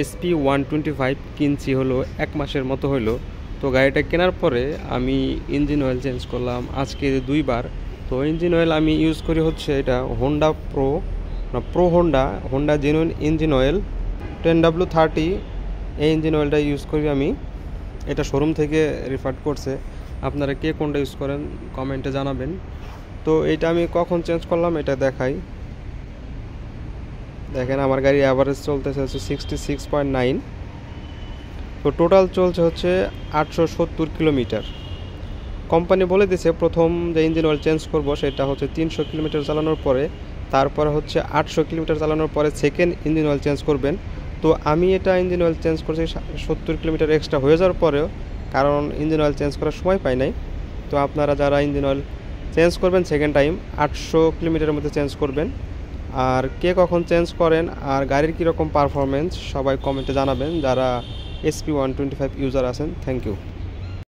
SP125 কিনছি হলো 1 মাসের মতো হলো। তো গাড়িটা কেনার পরে আমি ইঞ্জিন অয়েল চেঞ্জ করলাম আজকে 2 বার। তো ইঞ্জিন অয়েল আমি ইউজ করি হচ্ছে এটা Honda Honda genuine engine oil 10W30। এই ইঞ্জিন অয়েলটা ইউজ করি আমি, এটা শোরুম থেকে রেফার করছে। আপনারা কে কোনটা ইউজ করেন কমেন্টে জানাবেন। তো এটা আমি কখন চেঞ্জ করলাম এটা দেখাই। দেখেন আমার গাড়ি অ্যাভারেজ চলতেছে হচ্ছে 66.9। তো টোটাল চলছে হচ্ছে 870 কিলোমিটার। কোম্পানি বলে দিয়েছে প্রথম যে ইঞ্জিন অয়েল চেঞ্জ করব সেটা হচ্ছে 300 কিলোমিটার চালানোর পরে, তারপরে হচ্ছে 800 কিলোমিটার চালানোর পরে সেকেন্ড ইঞ্জিন অয়েল চেঞ্জ করবেন। তো আমি এটা ইঞ্জিন অয়েল চেঞ্জ করছি 70 কিলোমিটার এক্সট্রা হয়ে যাওয়ার পরেও, কারণ ইঞ্জিন অয়েল চেঞ্জ করার সময় পাই নাই। তো আপনারা যারা ইঞ্জিন অয়েল চেঞ্জ করবেন সেকেন্ড টাইম 800 কিলোমিটারের মধ্যে চেঞ্জ করবেন। আর কে কখন চেঞ্জ করেন আর গাড়ির কীরকম পারফরমেন্স সবাই কমেন্টে জানাবেন যারা SP125 ইউজার আছেন। Thank you.